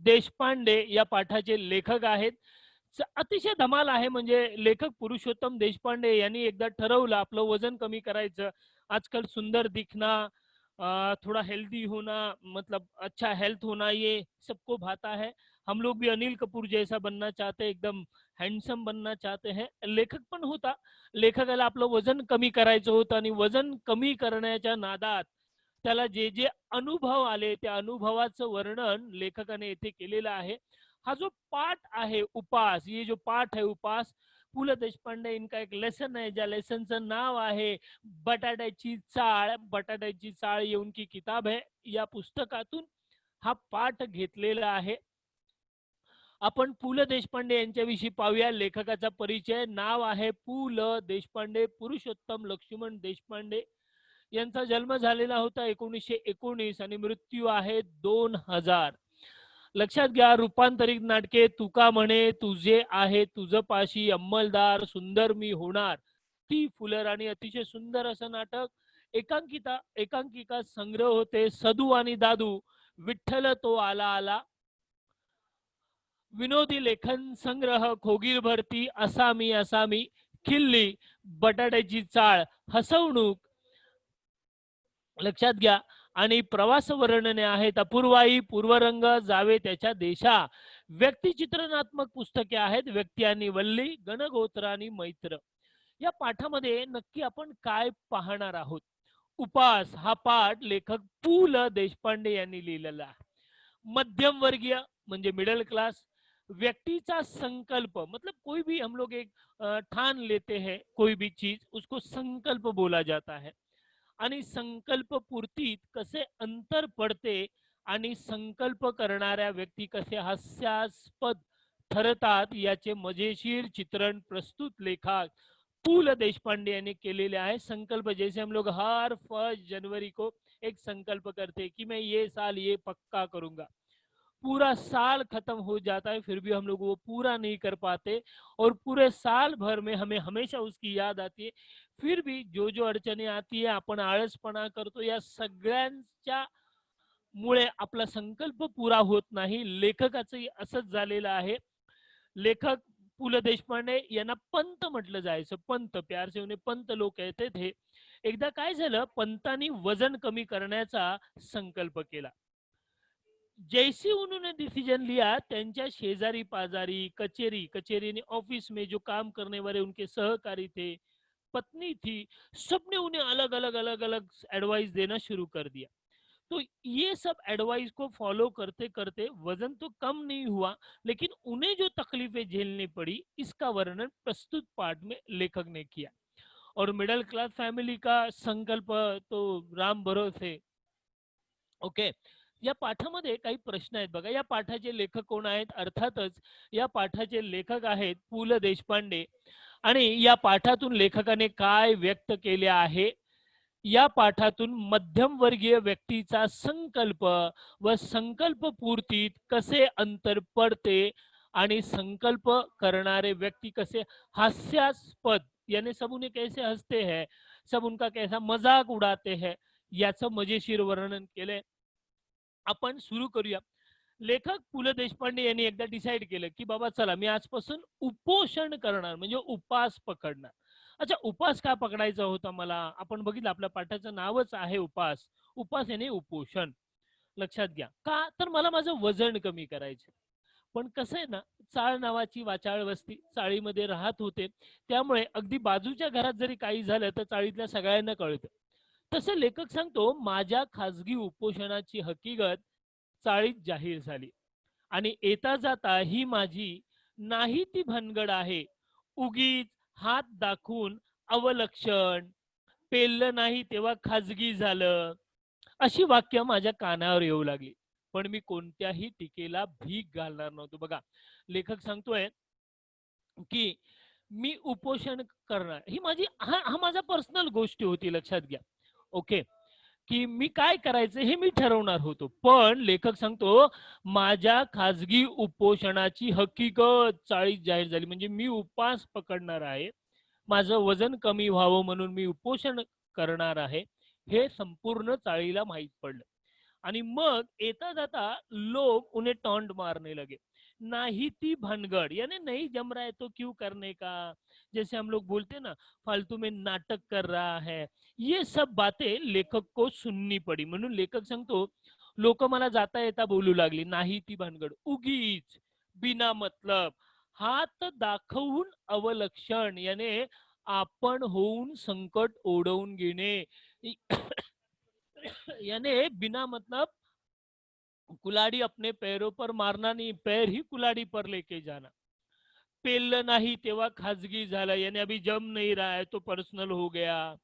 देशपांडे या पाठाचे लेखक आहेत. अतिशय धमाल आहे. म्हणजे लेखक पुरुषोत्तम देशपांडे यांनी एकदा ठरवलं आपलं वजन कमी करायचं. आजकल सुंदर दिखना, थोड़ा हेल्दी होना, मतलब अच्छा हेल्थ होना, ये सबको भाता है. हम लोग भी अनिल कपूर जैसा बनना चाहते हैं, एकदम हँडसम बनना चाहते हैं. लेखक पण होता. लेखकाला आपलं वजन कमी करायचं होतं आणि वजन कमी करण्याच्या नादात त्याला जे जे अनुभव आले त्या अनुभवाचं वर्णन लेखकाने येथे केलेलं आहे. हा जो पाठ आहे उपास, ये जो पाठ है उपास, पु ल देशपांडे इनका एक लेसन आहे, ज्या लेसनचं नाव आहे बटाट्याची चाळ. बटाट्याची चाळ ही उनकी किताब है. या पुस्तकातून हा पाठ घेतलेला आहे. आपण पु ल देशपांडे यांच्याविषयी पाहूया. लेखकाचा परिचय. नाव आहे पु ल देशपांडे, पुरुषोत्तम लक्ष्मण देशपांडे. यांचा जन्म झालेला होता 1919 आणि मृत्यू आहे 2000. लक्षात घ्या. रूपांतरित नाटके तुका म्हणे, तुझे आहे तुझपाशी, अंमलदार, सुंदर मी होणार, ती फुलराणी, अतिशय सुंदर असं नाटक. एकांकिका संग्रह होते सदू आणि दादू, विठ्ठल तो आला आला, विनोदी लेखन संग्रह खोगीर भरती, असामी असामी, खिल्ली, बटाट्याची चाळ, हसवणूक. लक्षात घ्या. आणि प्रवास वर्णने आहेत अपूर्वाई, पूर्वरंग, जावे त्याच्या देशा. व्यक्तिचित्रणात्मक पुस्तके आहेत व्यक्ती आणि वल्ली, गणगोत्र आणि मैत्र. या पाठामध्ये नक्की आपण काय पाहणार आहोत? उपास हा पाठ लेखक पु ल देशपांडे यांनी लिहिलेला आहे. मध्यमवर्गीय म्हणजे मिडिल क्लास, व्यक्तीचा संकल्प, मतलब कोई भी हम लोग एक ठान लेते हैं कोई भी चीज, उसको संकल्प बोला जाता है. आणि संकल्प पूर्तीत कसे अंतर पडते आणि संकल्प करणाऱ्या व्यक्ती कसे हास्यास्पद ठरतात याचे मजेशीर चित्रण प्रस्तुत लेखक पु ल देशपांडे यांनी केलेले आहे. संकल्प, जैसे हम लोग हर 1 जनवरी को एक संकल्प करते हैं कि मैं ये साल ये पक्का करूंगा. पूरा साल खत्म हो जाता है फिर भी हम लोग वो पूरा नहीं कर पाते और पूरे साल भर में हमें हमेशा उसकी याद आती है. फिर भी जो जो अडचणी आती है, आपण आळसपणा करतो, या सगळ्यांच्या मुळे आपला संकल्प पूरा होत नाही. लेखकाचंही असंच झालेलं आहे. लेखक पु ल देशपांडे यांना पंत म्हटलं जायचं. पंत, प्यार से उन्हें पंत लोग कहते थे. एकदा काय झालं, पंतांनी वजन कमी करण्याचा संकल्प केला. जैसे उन्होंने डिसीजन लिया, त्यांच्या शेजारी पाजारी, कचेरी ऑफिस में जो काम करने वाले उनके सहकारी थे, पत्नी थी, सबने उन्हें अलग अलग एडवाइस देना शुरू कर दिया. तो ये सब एडवाइस को फॉलो करते करते वजन तो कम नहीं हुआ, लेकिन उन्हें जो तकलीफें झेलनी पड़ी इसका वर्णन प्रस्तुत पाठ में लेखक ने किया. और मिडिल क्लास फैमिली का संकल्प तो राम भरोसे. ओके. या पाठामध्ये काही प्रश्न आहेत बघा. या पाठाचे लेखक कोण आहेत? अर्थातच या पाठाचे लेखक आहेत पु ल देशपांडे. आणि या पाठातून लेखकाने काय व्यक्त केले आहे? या पाठातून मध्यमवर्गीय व्यक्तीचा संकल्प व संकल्प पूर्तीत कसे अंतर पडते आणि संकल्प करणारे व्यक्ती कसे हास्यास्पद, यानी सब उन्हें कैसे हंसते हैं, सब उनका कैसा मजाक उड़ाते हैं, याचं मजेशीर वर्णन केले. आपण सुरू करूया. लेखक पु ल देशपांडे यांनी एकदा डिसाईड केलं की बाबा चला मी आजपासून उपोषण करणार, म्हणजे उपास पकडणार. अच्छा, उपास का पकडायचा होता मला? आपण बघितलं आपल्या पाठाचं नावच आहे उपास. उपास याने उपोषण. लक्षात घ्या. का तर मला माझं वजन कमी करायचं. पण कसं आहे ना, चाळ नावाची वाचाळ वस्ती, चाळीमध्ये राहत होते, त्यामुळे अगदी बाजूच्या घरात जरी काही झालं तर चाळीतल्या सगळ्यांना कळतं. तसं लेखक सांगतो, माझ्या खाजगी उपोषणाची हकीकत चाळीत जाहीर झाली आणि येता जाता ही माझी नाही ती भानगड आहे. उगीच हात दाखवून अवलक्षण, पेललं नाही तेव्हा खाजगी झालं, अशी वाक्य माझ्या कानावर येऊ लागली. पण मी कोणत्याही टीकेला भीक घालणार नव्हतो. बघा, लेखक सांगतोय की मी उपोषण करणार, ही माझी हा माझा पर्सनल गोष्टी होती. लक्षात घ्या. ओके. की मी काय करायचं हे मी ठरवणार होतो. पण लेखक सांगतो माझ्या खाजगी उपोषणाची हकीकत चाळीत जाहीर झाली. म्हणजे मी उपास पकडणार आहे, माझं वजन कमी व्हावं म्हणून मी उपोषण करणार आहे, हे संपूर्ण चाळीला माहीत पडलं. आणि मग येता जाता लोग उन्हें टॉन्ट मारने लगे, नाही ती भानगड़, यानी नहीं जम रहा है तो क्यों करने का, जैसे हम लोग बोलते हैं ना, फालतू में नाटक कर रहा है, ये सब बातें लेखक को सुननी पड़ी. म्हणून लेखक सांगतो, लोक मला जाता येता बोलू लागली, नाही ती भानगड, उगीच, बिना मतलब, हात दाखवून अवलक्षण, याने आपण होऊन संकट ओढवून घेणे, याने बिना मतलब कुलाड़ी अपने पैरों पर मारना नहीं, पैर ही कुलाड़ी पर लेके जाना. पेललं नाही तेव्हा खाजगी झालं, यानी अभी जम नहीं रहा है तो पर्सनल हो गया.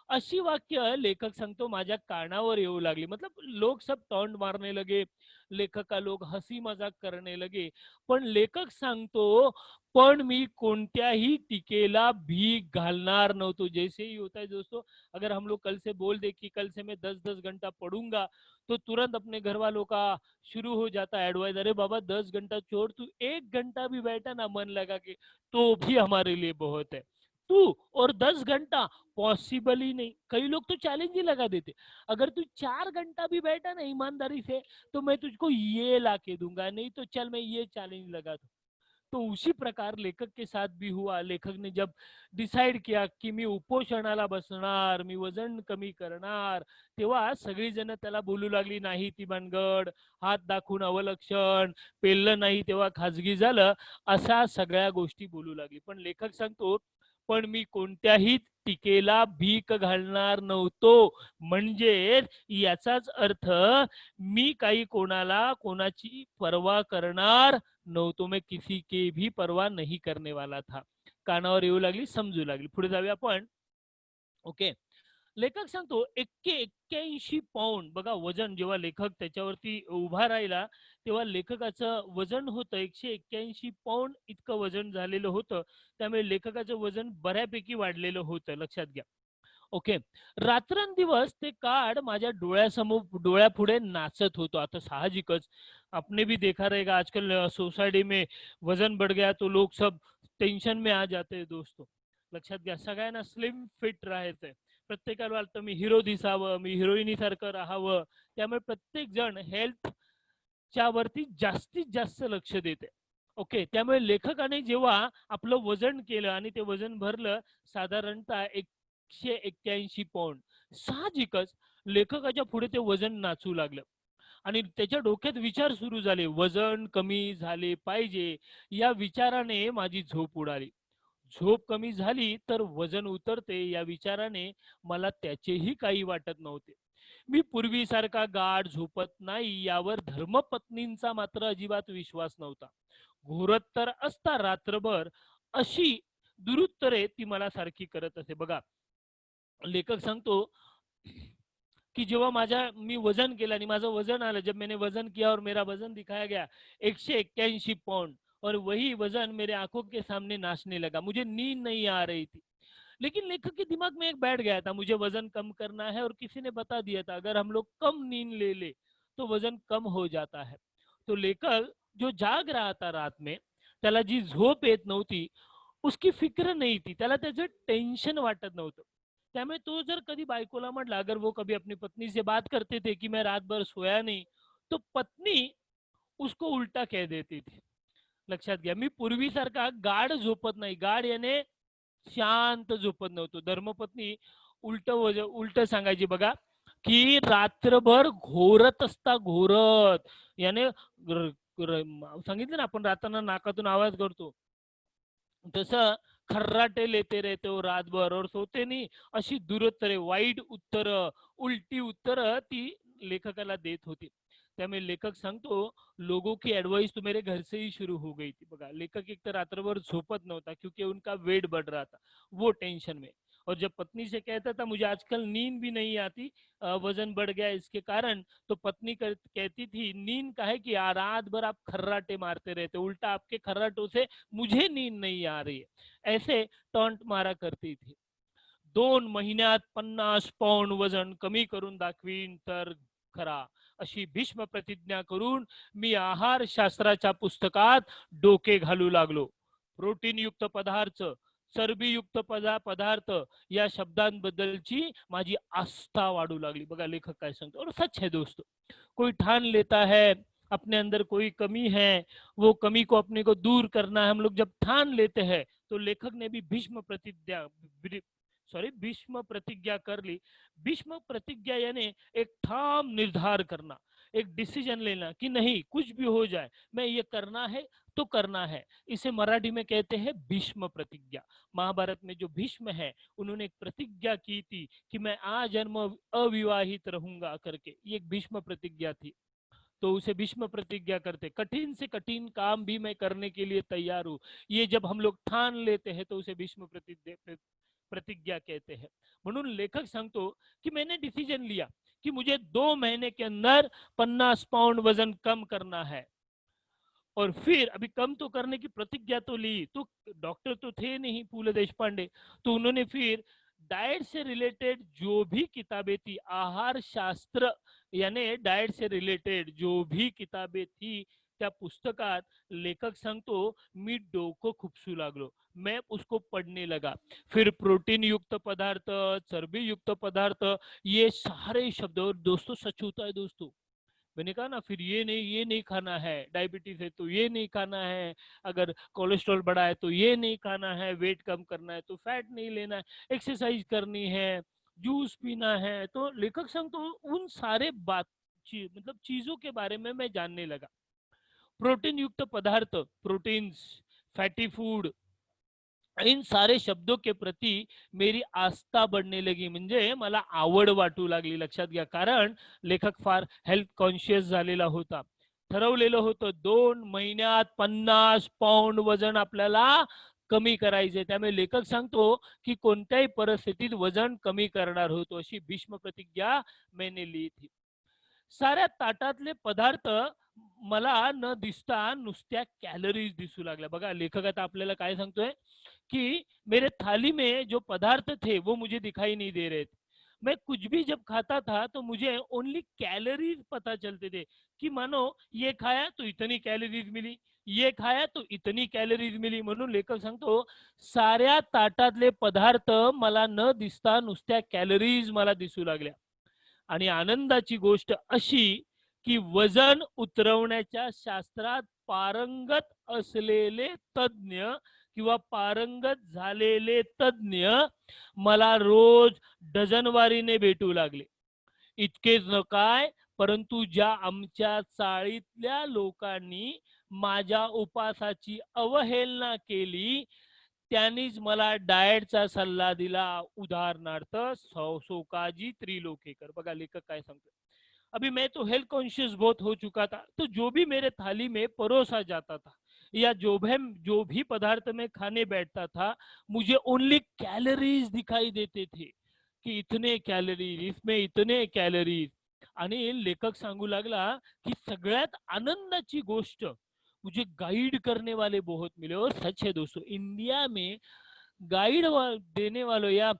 अशी वाक्य लेखक सांगतो माझ्या कानावर येऊ लागली. मतलब लोग सब टॉन्ट मारने लगे, लेखक का लोग हंसी मजाक करने लगे, पण लेखक सांगतो पण मी कोणत्याही टीकेला भीक घालणार नव्हतो. जैसे ही होता है दोस्तों, अगर हम लोग कल से बोल दे कि कल से मैं 10-10 घंटा पढ़ूंगा, तो तुरंत अपने घर वालों का शुरू हो जाता है एडवाइस, अरे बाबा 10 घंटा छोड़, तू 1 घंटा भी बैठा ना मन लगा के, तो भी हमारे लिए बहुत है. तू और 10 घंटा पॉसिबल ही नहीं. कई लोग तो चैलेंज ही लगा देते, अगर तू 4 घंटा भी बैठा ना ईमानदारी से, तो मैं तुझको ये ला के दूंगा, नहीं तो चल मैं ये चैलेंज लगा दूं. तो उसी प्रकार लेखक के साथ भी हुआ. लेखक ने जब डिसाइड किया की मी उपोषणाला बसणार, मी वजन कमी करणार, तेव्हा सगळी जण त्याला बोलू लागली, नाही ती भानगड, हात दाखवून अवलक्षण, पेललं नाही तेव्हा खाजगी झालं, अशा सगळ्या गोष्टी बोलू लागली. पण लेखक सांगतो, पण मी कोणत्याही टीकेला भीक घालणार नव्हतो, म्हणजे याचाच अर्थ मी काही कोणाला कोणाची पर्वा करणार नव्हतो, मैं किसी की भी परवाह नहीं करने वाला था. कानावर येऊ लागली, समजू लागली. पुढे जाऊया आपण. ओके. लेखक सांगतो 81 पाऊंड, बघा वजन, जेव्हा लेखक त्याच्यावरती उभा राहिला तेव्हा लेखकाचं वजन होतं 181 पाऊंड इतकं वजन झालेलं होतं. त्यामुळे लेखकाचं वजन बऱ्यापैकी वाढलेलं होतं, लक्षात घ्या. ओके. रात्रंदिवस ते कार्ड माझ्या डोळ्यासमोर डोळ्यापुढे नाचत होतो. आता साहजिकच आपने भी देखा रहेगा आजकल सोसाइटी में वजन बढ़ गया तो लोग सब टेंशन में आ जाते हैं दोस्तों. लक्षात घ्या, सगळ्यांना स्लिम फिट राहायचंय, प्रत्येकाला वाटतं मी हिरो दिसावं, मी हिरोईनी सारखं राहावं, त्यामुळे प्रत्येक जण हेल्थ च्या वरती जास्तीत जास्त लक्ष देते. ओके. त्यामुळे लेखकाने जेव्हा आपलं वजन केलं आणि ते वजन भरलं साधारणतः 181 पाऊंड, साहजिकच लेखकाच्या पुढे ते वजन नाचू लागलं आणि त्याच्या डोक्यात विचार सुरू झाले, वजन कमी झाले पाहिजे, या विचाराने माझी झोप उडाली. झोप कमी झाली तर वजन उतरते, या विचाराने मला त्याचेही काही वाटत नव्हते. मी पूर्वीसारखा गाढ झोपत नाही यावर धर्मपत्नींचा मात्र अजिबात विश्वास नव्हता. घोरत तर असता रात्रभर, अशी दुरुत्तरे ती मला सारखी करत असे. बघा, लेखक सांगतो कि जेव्हा मी वजन केलं आणि माझं वजन आलं, जब मैंने वजन किया और मेरा वजन दिखाया गया 181 पाउंड, और वही वजन मेरे आंखों के सामने नाचने लगा, मुझे नींद नहीं आ रही थी. लेकिन लेखक के दिमाग में एक बैठ गया था, मुझे वजन कम करना है, और किसी ने बता दिया था अगर हम लोग कम नींद ले ले तो वजन कम हो जाता है. तो लेखक जो जाग रहा था रात में, त्याला जी झोप येत नव्हती, उसकी फिक्र नहीं थी, त्याला त्याचं टेन्शन वाटत नव्हतं. त्यामुळे तो जर कधी बायकोला म्हटला, अगर वो कभी अपनी पत्नी से बात करते थे कि मैं रात भर सोया नहीं, तो पत्नी उसको उल्टा कह देती थी. लक्षात घ्या, मी पूर्वीसारखा गाढ झोपत नाही, गाढ याने शांत झोपत नव्हतो. धर्मपत्नी उलट सांगायची बघा, की रात्रभर घोरत असता, घोरत, याने सांगितलं ना आपण राताना नाकातून आवाज करतो, तसं खर्राटे लेते रहते हो रात भर और सोते नहीं, अशी दुरुत्तरे, वाईट उत्तर, उलटी उत्तर ती लेखकाला देत होती. त्यामुळे लेखक सांगतो, लोगों की एडवाइस तो मेरे घर से ही शुरू हो गई थी. बघा, लेखक एक तर रात्रभर झोपत नव्हता क्योंकि उनका वेट बढ़ रहा था, वो टेंशन में, और जब पत्नी से कहता था मुझे आजकल नींद भी नहीं आती, वजन बढ़ गया इसके कारण, तो पत्नी कहती थी नींद का है कि रात भर आप खर्राटे मारते रहते, उल्टा आपके खर्राटों से मुझे नींद नहीं आ रही है, ऐसे टॉन्ट मारा करती थी. 2 महिन्यात 50 पाऊंड वजन कमी करून दाखवीन तर खरा, अशी भीष्म प्रतिज्ञा करून मी आहार शास्त्राच्या पुस्तकात डोके घालू लागलो. प्रोटीन युक्त पदार्थ, चरबीयुक्त पदार्थ या शब्दांबद्दलची माझी आस्था वाढू लागली. बघा लेखक काय सांगतो, और सच है दोस्तों. कोई ठान लेता है अपने अंदर कोई कमी है, वो कमी को अपने को दूर करना है, हम लोग जब ठान लेते हैं, तो लेखक ने भी भीष्म प्रतिज्ञा कर ली. भीष्म प्रतिज्ञा यानी एक ठाम निर्धार करना, एक डिसीजन लेना कि नहीं कुछ भी हो जाए मैं ये करना है तो करना है. इसे मराठी में कहते हैं भीष्म प्रतिज्ञा. महाभारत में जो भीष्म है उन्होंने एक प्रतिज्ञा की थी कि मैं आजन्म अविवाहित रहूंगा करके, ये एक भीष्म प्रतिज्ञा थी. तो उसे भीष्म प्रतिज्ञा करते, कठिन से कठिन काम भी मैं करने के लिए तैयार हूँ. ये जब हम लोग ठान लेते हैं तो उसे भीष्म प्रतिज्ञा कहते हैं. म्हणून लेखक सांगतो की मैंने डिसीजन लिया कि मुझे 2 महीने के अंदर 50 पाउंड वजन कम करना है. और फिर अभी कम तो करने की प्रतिज्ञा तो ली, तो डॉक्टर तो थे नहीं पूले देशपांडे, तो उन्होंने फिर डाइट से रिलेटेड जो भी किताबें थी, आहार शास्त्र यानी डाइट से रिलेटेड जो भी किताबें थी त्या पुस्तकात लेखक सांगतो मी डोकं खुपसू लागलो. मैं उसको पढ़ने लगा. फिर प्रोटीन युक्त पदार्थ, चर्बी युक्त पदार्थ, ये सारे शब्द, और दोस्तों सच होता है दोस्तों. मैंने कहा ना, फिर ये नहीं खाना है, डायबिटीज है तो ये नहीं खाना है, अगर कोलेस्ट्रॉल बढ़ा है तो ये नहीं खाना है, वेट कम करना है तो फैट नहीं लेना है, एक्सरसाइज करनी है, जूस पीना है. तो लेखक संग तो उन सारे मतलब चीजों के बारे में मैं जानने लगा. प्रोटीन युक्त पदार्थ, प्रोटीन्स, फैटी फूड, इन सारे शब्दों के प्रति मेरी आस्था बढ़ने लगी, म्हणजे मला आवड वाटू लागली. लक्षात घ्या, कारण लेखक फार हेल्थ कॉन्शियस झालेला होता. ठरवलेलं होतं 2 महिन्यात 50 पाउंड वजन आपल्याला कमी करायचे. त्यामुळे लेखक सांगतो की कोणत्याही परिस्थितीत वजन कमी करणार होतो, अशी भीष्म प्रतिज्ञा मैंने ली थी. साऱ्या ताटातले पदार्थ मला न दिसता नुसत्या कॅलरीज दिसू लागल्या. बघा लेखक आता आपल्याला काय सांगतोय कि मेरे थाली में जो पदार्थ थे वो मुझे दिखाई नहीं दे रहे थे. मैं कुछ भी जब खाता था तो मुझे ओनली कैलोरीज पता चलते थे कि मानो ये खाया तो इतनी कैलोरीज मिली, ये खाया तो इतनी कैलोरीज मिली. म्हणून लेखक सांगतो साऱ्या ताटातले पदार्थ मला न दिसता नुसत्या कॅलरीज मला दिसू लागल्या. आणि आनंदाची गोष्ट अशी की वजन उतरवण्याच्या शास्त्रात पारंगत असलेले तज्ञ किंवा पारंगत झालेले तज्ञ मला रोज डझनवारीने भेटू लागले. इतकेच न काय, परंतु ज्या आमच्या चाळीतल्या लोकांनी माझ्या उपासाची अवहेलना केली त्यांनीच मला डाएटचा सल्ला दिला. उदाहरणार्थ सोकाजी त्रिलोकेकर. बघा लेखक काय सांगतो, अभी मैं तो हेल्थ कॉन्शियस बहुत हो चुका था, तो जो भी मेरे थाली में परोसा जाता था या जो भी पदार्थ में खाने बैठता था, मुझे ओनली कैलोरीज दिखाई देते थे कि इतने कैलोरीज, इसमें इतने कैलोरीज. आणि लेखक सांगू लागला की सगळ्यात आनंदाची गोष्ट, मुझे गाइड करने वाले बहुत मिले. और सच है दोस्तों, इंडिया में गाइड देने वालों या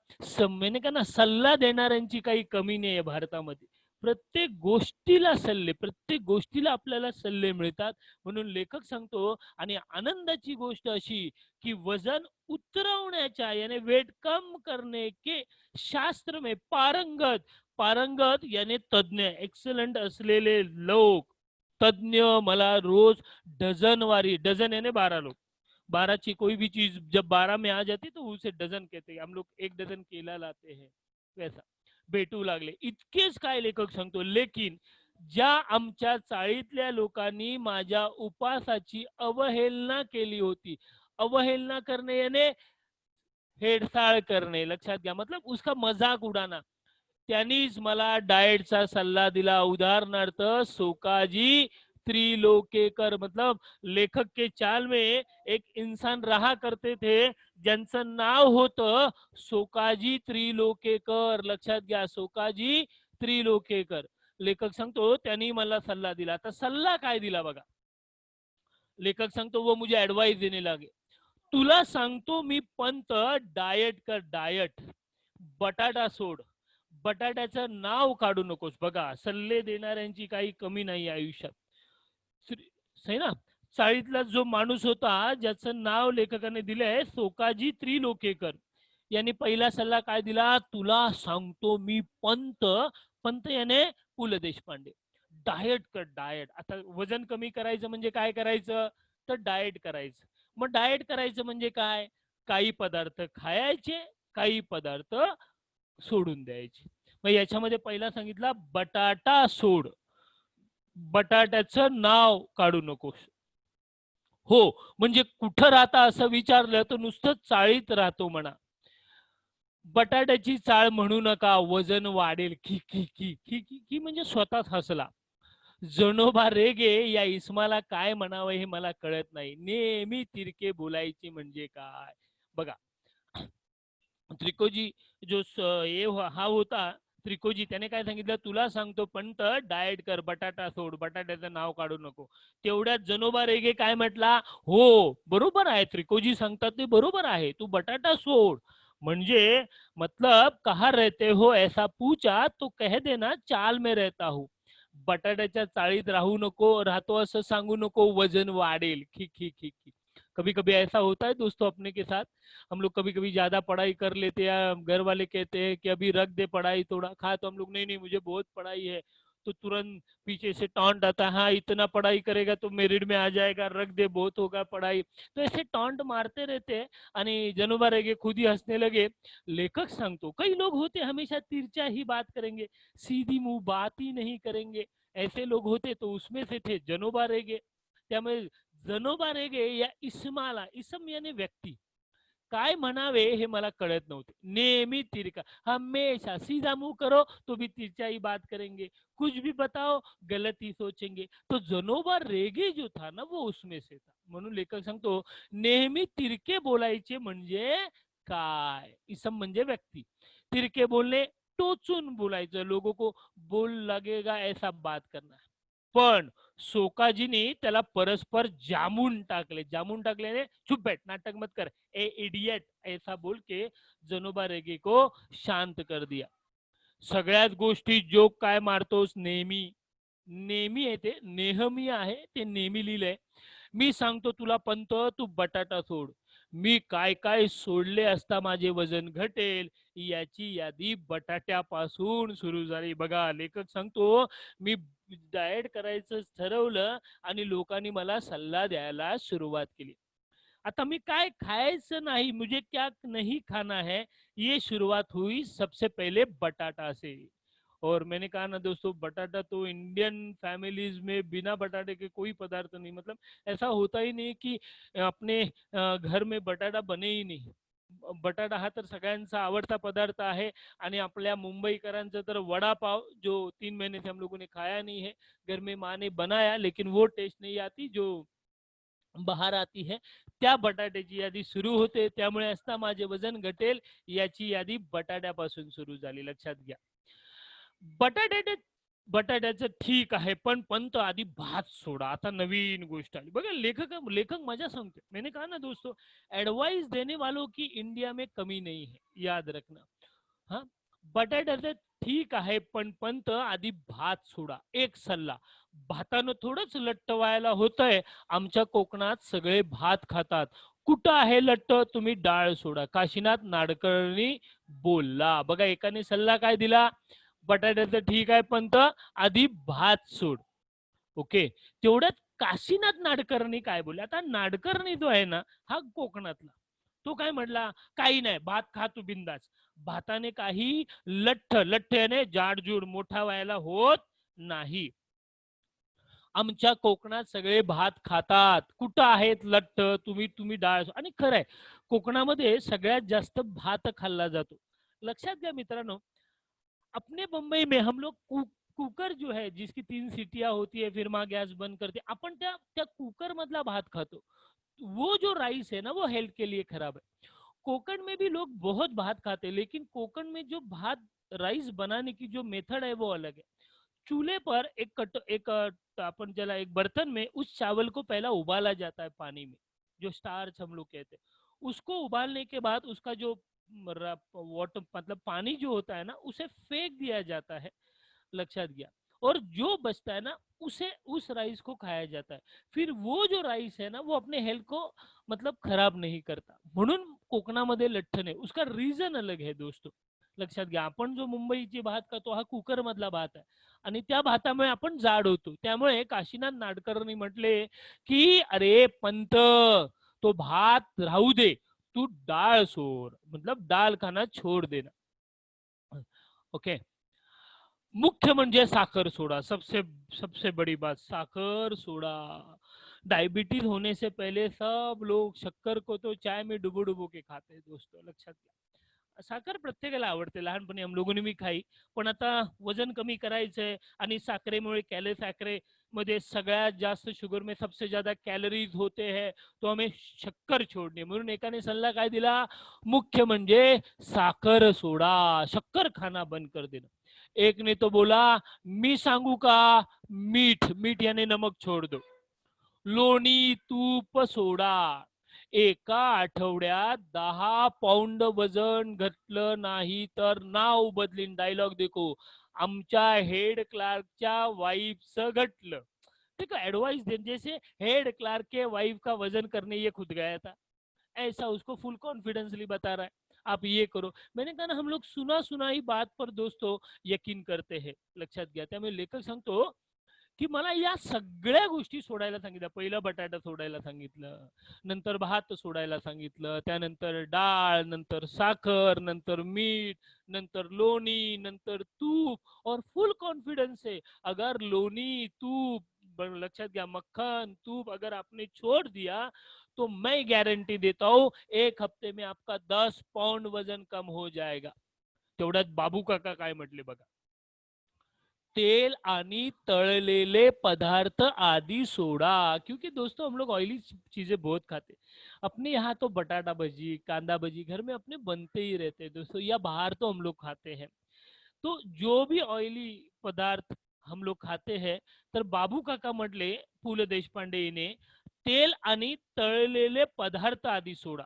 मैंने कहा ना सल्ला देणाऱ्यांची काही कमी नाही आहे भारतामध्ये. प्रत्येक गोष्टीला सल्ले, प्रत्येक गोष्टीला आपल्याला सल्ले मिळतात. म्हणून लेखक सांगतो आणि आनंदाची गोष्ट अशी की वजन उतरवण्याच्या यानी वेट कम करने के शास्त्र में पारंगत, पारंगत यानी तज्ञ, एक्सलंट असलेले लोक, तज्ञ मला रोज डझनवारी, डझन यानी 12 लोग, 12 की कोई भी चीज जब 12 में आ जाती तो उसे डझन कहते हैं. हम लोग 1 डझन केला लाते हैं, वैसा भेटू लागले. इतकेच काय लेखक सांगतो, लेकिन ज्या आमच्या चाळीतल्या लोकांनी माझ्या उपासाची अवहेलना केली होती, अवहेलना करणे यानी हेडसाळ करणे, लक्षात घ्या, मतलब उसका मजाक उडाना, त्यांनीच मला डाएटचा सल्ला दिला. उदाहरणार्थ सोकाजी त्रिलोकेकर. मतलब लेखक के चाल में एक इंसान रहा करते थे ज्यांचं नाव होतं सोकाजी त्रिलोकेकर. लक्षात घ्या, सोकाजी त्रिलोकेकर. लेखक सांगतो त्यांनी मला सल्ला दिला. आता सल्ला काय दिला बघा, लेखक सांगतो वो मुझे एडवाइस देने लगे. तुला सांगतो मी पंत, डाएट कर, डाएट. बटाटा सोड, बटाट्याचं नाव काढू नकोस. बघा सल्ले देणाऱ्यांची काही कमी नाही आयुष्यात, सही ना. चाळीतला जो माणूस होता ज्याचं नाव लेखकाने दिलंय सोकाजी त्रिलोकेकर, यांनी पहिला सल्ला काय दिला, तुला सांगतो मी पंत. पंत याने पु ल देशपांडे. डाएट कर डाएट. आता वजन कमी करायचं म्हणजे काय करायचं, तर डाएट करायचं. मग डाएट करायचं म्हणजे काय, काही पदार्थ खायचे, काही पदार्थ सोडून द्यायचे. मग याच्यामध्ये पहिला सांगितला बटाटा सोड, बटाट्याचं नाव काढू नकोस. हो, म्हणजे कुठं राहता असं विचारलं तर नुसतं चाळीत राहतो म्हणा. बटाट्याची चाळ म्हणू नका, वजन वाढेल. की की की की की की म्हणजे स्वतःच हसला. जनोबा रेगे या इस्माला काय म्हणावं हे मला कळत नाही. नेहमी तिरके बोलायचे म्हणजे काय. बघा, त्रिकोजी जो हा होता त्रिकोजी, त्याने काय सांगितलं, तुला सांगतो पंत डाएट कर, बटाटा सोड, बटाट्याचं नाव काढू नको. तेवढ्यात जनोबा रेगे काय म्हटला, हो बरोबर आहे, त्रिकोजी सांगतात ते बरोबर आहे, तू बटाटा सोड. म्हणजे मतलब कहा रहते हो ऐसा पूछा तो कह देना चाल में रहता हूँ. बटाट्याच्या चाळीत राहू नको, राहतो असं सांगू नको, वजन वाढेल. खी खी खी खी. कभी कभी ऐसा होता है दोस्तों अपने के साथ, हम लोग कभी कभी ज्यादा पढ़ाई कर लेते हैं, घर वाले कहते हैं कि अभी रख दे पढ़ाई थोड़ा खा, तो हम लोग नहीं नहीं मुझे बहुत पढ़ाई है, तो तुरंत पीछे से टॉन्ट आता है, हाँ इतना पढ़ाई करेगा तो मेरिट में आ जाएगा, रख दे बहुत होगा पढ़ाई. तो ऐसे टॉन्ट मारते रहते हैं. आणि जनोबा रेगे खुद ही हंसने लगे. लेखक सांगतो कई लोग होते हमेशा तिरछा ही बात करेंगे, सीधी मुंह बात ही नहीं करेंगे. ऐसे लोग होते तो उसमें से थे जनोबा रेगे. त्यामुळे जनोबा रेगे या इसमाला, इसम यानी व्यक्ती, काय म्हणावे हे मला कळत नव्हते. नेहमी तिरका, हमेशा सीधा मुंह करो तो भी तिरछा ही बात करेंगे, कुछ भी बताओ गलत ही सोचेंगे. तो जनोबा रेगे जो था ना वो उसमें से था. म्हणून लेखक सांगतो नेहमी तिरके बोलायचे म्हणजे काय, इसम म्हणजे व्यक्ती. तिरके बोलणे, टोचून बोलायचं, लोगों को बोल लगेगा ऐसा बात करना. पण सोकाजीनी त्याला परस्पर जामून टाकले. जामून टाकल्याने चुप बैठ, नाटक मत कर, ए इडियट, ऐसा बोल के जनोबा रेगे को शांत कर दिया. सगळ्याच गोष्टी जोक काय मारतोस नेहमी. नेहमी आहे ते, नेहमी आहे ते, नेहमी लिहिलंय. मी सांगतो तुला पंत, तू बटाटा सोड. मी काय काय सोडले असता माझे वजन घटेल. याची यादी बटाट्यापासून सुरू झाली. बघा, लेखक सांगतो मी डाएट करायचं ठरवलं आणि लोकांनी मला सल्ला द्यायला सुरुवात केली. आता मी काय खायचं नाही, मुझे क्या नहीं खाना है, ये शुरुआत हुई सबसे पहले बटाटा से. और मैंने कहा ना दोस्तों, बटाटा तो इंडियन फैमिलीज में बिना बटाटे के कोई पदार्थ नहीं, मतलब ऐसा होता ही नहीं कि अपने घर में बटाटा बने ही नहीं. बटाटा हा तर सगळ्यांचा आवडता पदार्थ आहे. आणि आपल्या मुंबईकरांचा तर वडापाव, जो 3 महीने से हम लोगों ने खाया नहीं है, घर में माँ ने बनाया लेकिन वो टेस्ट नहीं आती जो बाहेर आती है. त्या बटाट्याची यादी सुरू होते. त्यामुळे असता माझे वजन घटेल याची यादी बटाट्यापासून सुरू झाली. लक्षात घ्या. बटाट्याचे बटाट्याचं ठीक आहे, पण पंत आधी भात सोडा. आता नवीन गोष्ट आली बघा. लेखक मजा सांगते. मैंने कहा ना दोस्तों, एडवाइस देने वालों की इंडिया में कमी नहीं है, याद रखना. हा, बटाट्याचं ठीक आहे, पण पंत आधी भात सोडा. एक सल्ला, भातानं थोडंच लट्ट व्हायला होतंय. आमच्या कोकणात सगळे भात खातात. कुठं आहे लट्ट, तुम्ही डाळ सोडा. काशीनाथ नाडकर्णी बोलला. बघा, एकाने सल्ला काय दिला, बटाट्याचं ठीक आहे पंत, आधी भात सोड. ओके, तेवढ्यात काशीनाथ नाडकर्णी काय बोलले. आता नाडकर्णी जो आहे ना, हा कोकणातला, तो काय म्हटला, काही नाही, भात खा तू बिंदास. भाताने काही लठ्ठ, लठ्ठ याने जाडजूड मोठा व्हायला होत नाही. आमच्या कोकणात सगळे भात खातात. कुठं आहेत लठ्ठ, तुम्ही तुम्ही डाळ. आणि खरंय, कोकणामध्ये सगळ्यात जास्त भात खाल्ला जातो. लक्षात घ्या मित्रांनो, अपने बम्बई में हम लोग कुकर जो है जिसकी 3 सीटियां होती है, फिर माँ गैस बंद करते, अपन त्या कुकर मधला भात खातो. वो जो राइस है ना, वो हेल्थ के लिए खराब है. कोकण में भी लोग बहुत भात खाते हैं, लेकिन कोकण में जो भात राइस बनाने की जो मेथड है वो अलग है. चूल्हे पर अपन जला एक बर्तन में उस चावल को पहला उबाला जाता है पानी में, जो स्टार्च हम लोग कहते हैं. उसको उबालने के बाद उसका जो वाटर मतलब पानी जो होता है ना, उसे फेंक दिया जाता है. लक्षात घ्या. और जो बचता है ना उसे उस राइस को खाया जाता है। फिर वो जो राइस है ना वो अपने हेल्थ को मतलब खराब नहीं करता, म्हणून कोकणामध्ये लठ्ठ नाही। उसका रिझन अलग आहे दोस्तों, लक्षात घ्या। आपण जो मुंबईची भात खातो हा कुकर मधला भात आहे आणि त्या भातामुळे आपण जाड होतो। त्यामुळे काशीनाथ नाडकर्णी म्हटले की अरे पंत, तो भात राहू दे, तू डाळ सोड, मतलब दाल खाना छोड़ देना। ओके। मुख्य म्हणजे साखर सोडा, सबसे सबसे बड़ी बात साखर सोडा। डायबिटीज होने से पहले सब लोग शक्कर को तो चाय में डुबो डुबो के खाते हैं दोस्तों, लक्षात घ्या। साखर प्रत्येकाला आवडते, लहानपणी हम लोगों ने भी खाई, पण आता वजन कमी करायचंय आणि साखरेमुळे साखरे मध्ये सगळ्यात जास्त शुगर में सबसे ज्यादा कैलोरीज होते हैं, तो हमें शक्कर छोड़नी है। म्हणून एकाने सल्ला काय दिला, मुख्य म्हणजे साखर सोडा, शक्कर खाना बंद कर देना। एक ने तो बोला मी सांगू का, मीठ, मीठ यानी नमक छोड़ दो, लोणी तूप सोडा। एका आठवड्यात 10 पाऊंड वजन घटलं नाही तर नाव बदलीन। डायलॉग देखो, आमच्या हेड क्लार्कच्या वाईफचं घटलं। देखो एडवाइस दे, जैसे हेड क्लार्क के वाइफ का वजन करने ये खुद गया था, ऐसा उसको फुल कॉन्फिडेंसली बता रहा है आप ये करो। मैंने कहा ना हम लोग सुना सुना ही बात पर दोस्तों यकीन करते हैं, लक्षात घ्या। त्यामुळे लेखक सांगतो की मला या सगळ्या गोष्टी सोडायला सांगितल्या। पहिलं बटाटा सोडायला सांगितलं, नंतर भात सोडायला सांगितलं, त्यानंतर डाळ, नंतर साखर, नंतर मीठ, नंतर लोणी, नंतर तूप। और फुल कॉन्फिडेंस है, अगर लोणी तूप, लक्षात घ्या, मक्खन तूप अगर आपने छोड़ दिया तो मैं गारंटी देता हूं 1 हफ्ते में आपका 10 पाउंड वजन कम हो जाएगा। तेवढ्यात बाबू काका काय म्हटले बघा, तेल आणि तळलेले पदार्थ आदि सोडा। क्योंकि दोस्तों हम लोग ऑयली चीजें बहुत खाते हैं। अपने यहाँ तो बटाटा भजी, कांदा भजी घर में अपने बनते ही रहते हैं दोस्तों, या बाहर तो हम लोग खाते हैं। तो जो भी ऑयली पदार्थ हम लोग खाते हैं, तर बाबू काका म्हटले, पु ल देशपांडे ने, तेल आणि तळलेले पदार्थ आदि सोडा।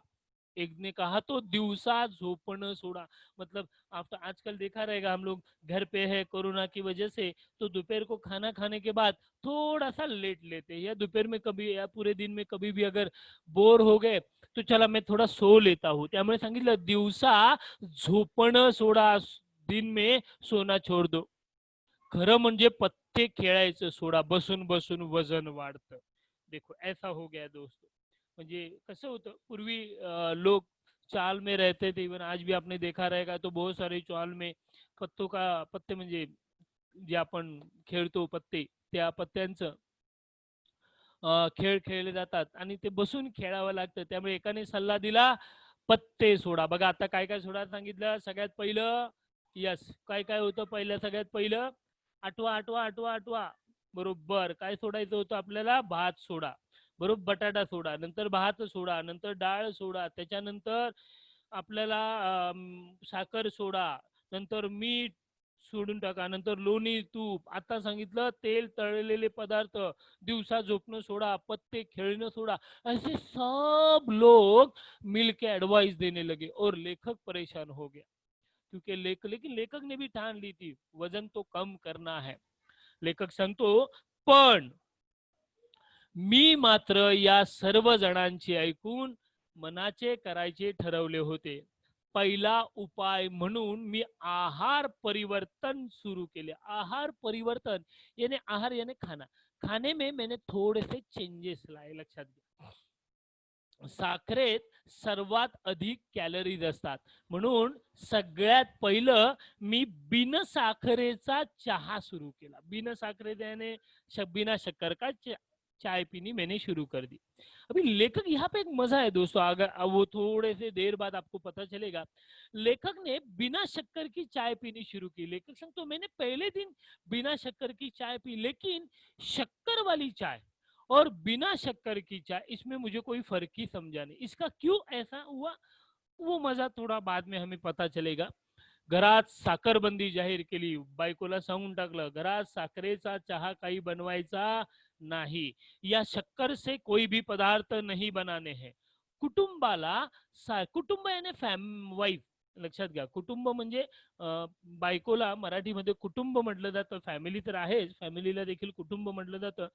एक ने कहा तो दिवसा झोपन सोडा। मतलब आप तो आजकल देखा रहेगा, हम लोग घर पे है कोरोना की वजह से, तो दोपहर को खाना खाने के बाद थोड़ा सा लेट लेते हैं, या दोपहर में कभी या पूरे दिन में कभी भी अगर बोर हो गए तो चला मैं थोड़ा सो लेता हूँ। त्यामुळे सांगितलं दिवसा झोपणं सोडा, दिन में सोना छोड़ दो। खरं म्हणजे पत्ते खेळायचं सोडा, बसून बसून वजन वाढतं। देखो ऐसा हो गया दोस्तों। म्हणजे कसं होतं, पूर्वी लोग चाल में रहते थे, इवन आज भी आपने देखा रहेगा तो बहुत सारे चाल में पत्तों का, पत्ते म्हणजे जे आपण खेळतो पत्ते, त्या पत्त्यांचं खेळ खेळले जातात आणि ते बसून खेळावं लागतं। त्यामुळे एकाने सल्ला दिला पत्ते सोडा। बघा आता काय काय सोडा सांगितलं। सगळ्यात पहिलं, यस, काय काय होतं पहिलं, सगळ्यात पहिलं आठवा आठवा आठवा आठवा, बरोबर काय सोडायचं होतं आपल्याला, भात सोडा, बरोबर, बटाटा सोडा, नंतर भात सोडा, नंतर डाळ सोडा, त्याच्यानंतर आपल्याला साखर सोडा, नंतर मीठ सोडून टाका, नंतर लोणी तूप, आता सांगितलं तेल तळलेले पदार्थ, दिवसा झोपणं सोडा, पत्ते खेलने सोडा। ऐसे सब लोग मिलके एडवाइस देने लगे और लेखक परेशान हो गया। क्योंकि लेकिन लेखक ने भी ठान ली थी वजन तो कम करना है। लेखक सांगतो पण मी मात्र या सर्व जणांची ऐकून मनाचे करायचे ठरवले होते। पहिला उपाय म्हणून मी आहार परिवर्तन शुरू केले। आहार परिवर्तन यानी आहार यानी खाना, खाने में मैंने थोड़े से चेंजेस लाए, लक्षात घ्या। साखरेत सर्वात अधिक कॅलरीज असतात, म्हणून सगळ्यात पहिलं मी बिन साखरेचा चहा सुरू केला। बिन साखरेने बिना शक्कर का चाय पीनी मैंने शुरू कर दी। अभी लेखक यहाँ पे एक मजा है दोस्तों, अगर वो थोड़े से देर बाद आपको पता चलेगा। लेखक ने बिना शक्कर की चाय पीनी शुरू की। लेखक संग तो मैंने पहले दिन बिना शक्कर की चाय पी, लेकिन शक्कर वाली चाय और बिना शक्कर की चाय, इसमें मुझे कोई फर्क ही समझा नहीं। इसका क्यों ऐसा हुआ वो मजा थोड़ा बाद में हमें पता चलेगा। घरात साखरबंदी जाहीर केली, बायकोला सांगून टाकलं घरात साखरेचा चहा काही बनवायचा नाही, या शक्कर से कोई भी पदार्थ नहीं बनाने हैं। कुटुंबाला कुटुंब यानी वाइफ, लक्षात घ्या. कुटुंब म्हणजे बायकोला मराठीमध्ये कुटुंब म्हटलं जातं. फॅमिली तर आहेच, फॅमिलीला देखील कुटुंब म्हटलं जातं.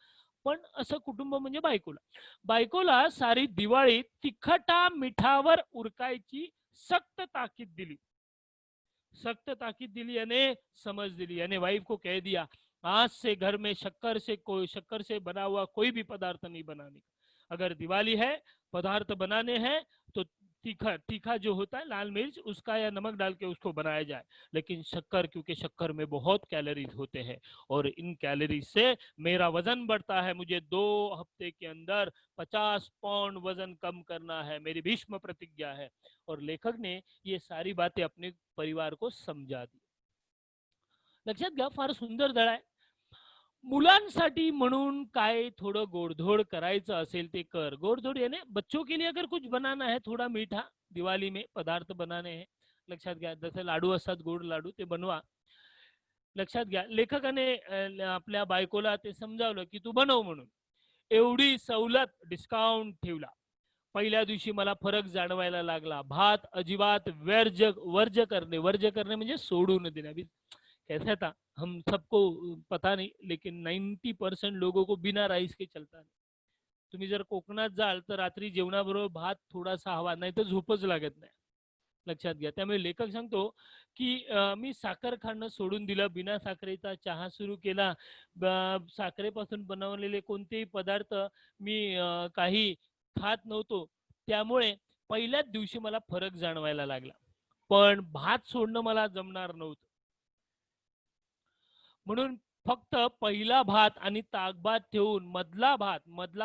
पण असं कुटुंब म्हणजे बायकोला. बायकोला सारी दिवाळी तिखटा मिठावर उरकायची सक्त ताकीद दिली. सख्त ताकीद दिली, यानी समझ दिली, यानी वाइफ को कह दिया, आज से घर में शक्कर से बना हुआ कोई भी पदार्थ नहीं बनाने का। अगर दिवाली है, पदार्थ बनाने हैं तो तीखा तीखा जो होता है लाल मिर्च उसका या नमक डाल के उसको बनाया जाए, लेकिन शक्कर, क्योंकि शक्कर में बहुत कैलोरीज होते हैं और इन कैलोरीज से मेरा वजन बढ़ता है, मुझे 2 हफ्ते के अंदर 50 पाउंड वजन कम करना है, मेरी भीष्म प्रतिज्ञा है। और लेखक ने ये सारी बातें अपने परिवार को समजा दी। लक्षात घ्या, फार सुंदर धडा आहे. मुलांसाठी म्हणून काय थोडं गोडधोड करायचं असेल ते कर. गोडधोड यानी बच्चों के लिए अगर कुछ बनाना है थोड़ा मीठा, दिवाली में पदार्थ बनाने हैं, लक्षात घ्या, जसे लाडू असतात गोड लाडू ते बनवा. लक्षात घ्या, लेखकाने आपल्या बायकोला ते समजावलं की तू बनव म्हणून. एवढी सवलत डिस्काउंट ठेवला. पहिल्या दिवशी मला फरक जाणवायला लागला. भात अजिबात वर्ज करने म्हणजे सोडून देणे. अभी कैसा था, हम सबको पता नहीं, लेकिन 90% लोगों को बिना राईस के चलता नाही. तुम्ही जर कोकणात जाल तर रात्री जेवणाबरोबर भात थोडासा हवा, नाही तर झोपच लागत नाही. लक्षात घ्या. त्यामुळे लेखक सांगतो की मी साखर खाणं सोडून दिलं, बिना साखरेचा चहा सुरू केला, साखरेपासून बनवलेले कोणतेही पदार्थ मी काही खात नव्हतो. त्यामुळे पहिल्याच दिवशी मला फरक जाणवायला लागला. पण भात सोडणं मला जमणार नव्हतं. म्हणून फक्त पहिला भात आणि ताकभात ठेवून मधला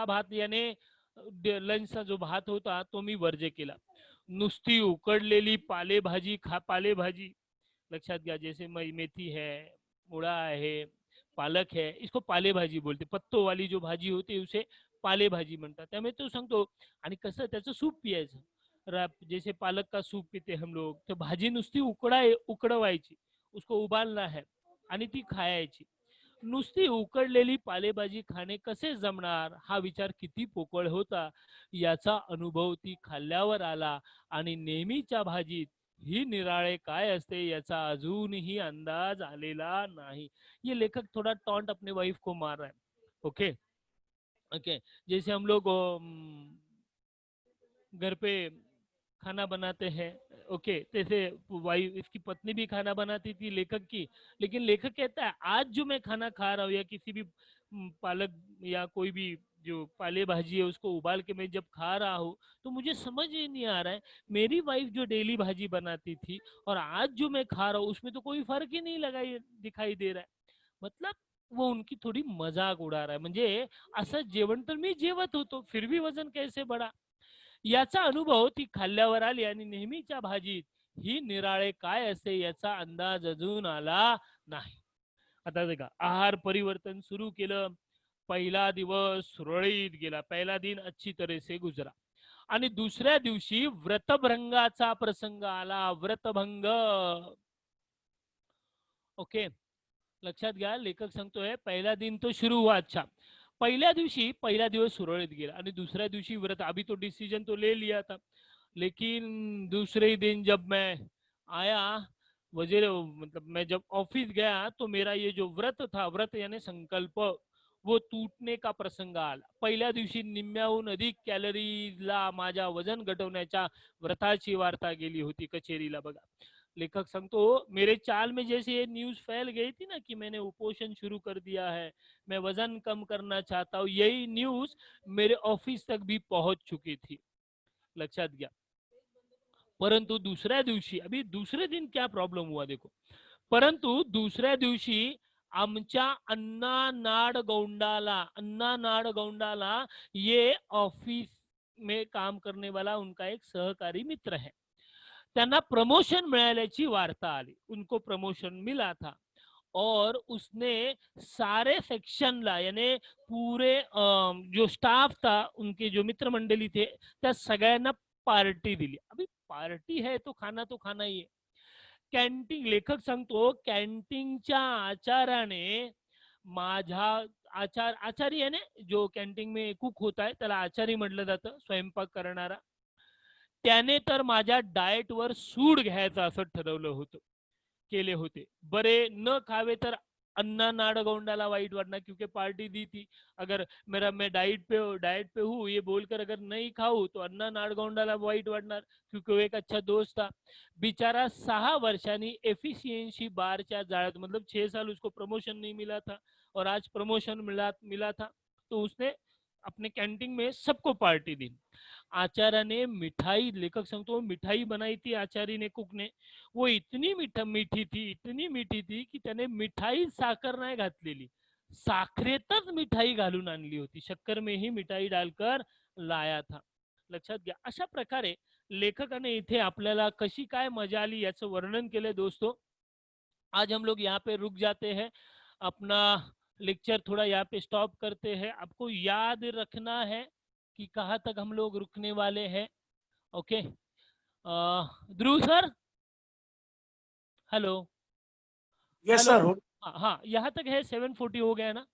भात याने लंचचा जो भात होता तो मी वर्ज केला. नुसती उकडलेली पालेभाजी, लक्षात घ्या, जैसे मेथी है, मुळा है, पालक है, इसको पाले भाजी बोलते. पत्तों वाली जो भाजी होती है उसे पाले भाजी म्हणतात. त्यामुळे तो सांगतो. आणि कसं त्याचं सूप पियायचं, जैसे पालक का सूप पीते हम लोग, तो भाजी नुसती उकडवायची, उसको उबालना है आणि ती खायची. नुसती उकडलेली पालेभाजी खाणे कसे जमणार हा विचार किती पोकळ होता याचा अनुभव ती खाल्ल्यावर आला. आणि नेहमीच्या भाजीत ही निराळे काय असते याचा अजूनही अंदाज आलेला नाही. ये लेखक थोड़ा टॉन्ट अपने वाइफ को मार रहा है. ओके ओके, जैसे हम लोग घर पे खाना बनाते हैं, ओके, जैसे वाइफ, इसकी पत्नी भी खाना बनाती थी लेखक की, लेकिन लेखक कहता है आज जो मैं खाना खा रहा हूँ या किसी भी पालक या कोई भी जो पाले भाजी है उसको उबाल के मैं जब खा रहा हूँ तो मुझे समझ ही नहीं आ रहा है, मेरी वाइफ जो डेली भाजी बनाती थी और आज जो मैं खा रहा हूँ उसमें तो कोई फर्क ही नहीं दिखाई दे रहा है. मतलब वो उनकी थोड़ी मजाक उड़ा रहा है, म्हणजे असं जेवण तर मी जेवत होतो, फिर भी वजन कैसे बढ़ा. याचा अनुभव ती खाल्ल्यावर आली आणि नेहमीच्या भाजीत ही निराळे काय असते याचा अंदाज अजून आला नाही. आता देखा, आहार परिवर्तन सुरू केलं. पहिला दिवस सुरळीत गेला, पहिला दिन अच्छी तरह से गुजरा. आणि दुसऱ्या दिवशी व्रतभंगाचा प्रसंग आला. व्रतभंग, ओके, लक्षात घ्या, लेखक सांगतोय पहिला दिन तो शुरू हुआ अच्छा. पहिला दिवस सुरळीत गेला आणि दुसऱ्या दिवशी व्रत, अभी तो डिसीजन तो ले लिया था, लेकिन दूसरे दिन जब मैं आया वजीर, मतलब मैं जब ऑफिस गया तो मेरा ये जो व्रत था, व्रत यानी संकल्प, वो टूटने का प्रसंग आला. पहिल्या दिवशी निम्म्याहून अधिक कॅलरीजला माझ्या वजन घटवण्याच्या व्रताची वार्ता गेली होती कचेरीला. बघा, लेखक सांगतो, मेरे चाल में जैसे ये न्यूज फैल गई थी ना कि मैंने उपोषण शुरू कर दिया है, मैं वजन कम करना चाहता हूँ, यही न्यूज मेरे ऑफिस तक भी पहुंच चुकी थी. लक्षात घ्या. परंतु दूसऱ्या दिवशी, अभी दूसरे दिन क्या प्रॉब्लम हुआ देखो, परंतु दूसऱ्या दिवशी आमच्या अण्णा नाडगौंडाला ये ऑफिस में काम करने वाला उनका एक सहकारी मित्र है, त्यांना प्रमोशन मिळाल्याची वार्ता आली. उनको प्रमोशन मिला था और उसने सारे सेक्शन ला, यानी पूरे जो स्टाफ था, उनके जो मित्र मंडली थे, त्या सगळ्यांना पार्टी दिली. अभी पार्टी है तो खाना ही है. कॅन्टीन, लेखक सांगतो, कॅन्टीनच्या आचाराने माझ्या आचारी याने जो कॅन्टीन में कुक होता है त्याला आचारी म्हटलं जातं, स्वयंपाक करणारा. त्याने तर माझ्या डाएटवर सूड घ्यायचं असं ठरवलं होतं, केले होते. बरे न खावे तर अन्ना नाडगौंडाला वाइट वरना, क्योंकि पार्टी दी थी, अगर मैं डाइट पे हूँ ये बोलकर अगर नहीं खाऊं तो अन्ना नाडगौंडाला वाईट वाटणार, क्योंकि वो एक अच्छा दोस्त था. बिचारा 6 वर्षांनी एफिशिएंसी बारच्या जाळ्यात, मतलब 6 साल उसको प्रमोशन नहीं मिला था और आज प्रमोशन मिला मिला था, तो उसने अपने कैंटीन में सबको पार्टी दी. आचार्य मिठाई, लेखक सांगतो मिठाई बनाई थी आचार्य ने, कुक ने, वो इतनी मीठी थी, इतनी मीठी थी की त्याने मिठाई साखर नाही घातलेली, साखरेतच मिठाई घालून आणली होती, शक्कर में ही मिठाई डालकर लाया था. लक्षात घ्या. अशा प्रकारे लेखकाने इथे आपल्याला कशी काय मजा आली याचं वर्णन केले दोस्तों. आज हम लोग यहाँ पे रुक जाते हैं, अपना लेक्चर थोड़ा यहाँ पे स्टॉप करते हैं. आपको याद रखना है कि कहाँ तक हम लोग रुकने वाले हैं. Okay. Dhruv sir, hello. Yes hello. Sir. हाँ हाँ, यहाँ तक है, 7:40 हो गया ना.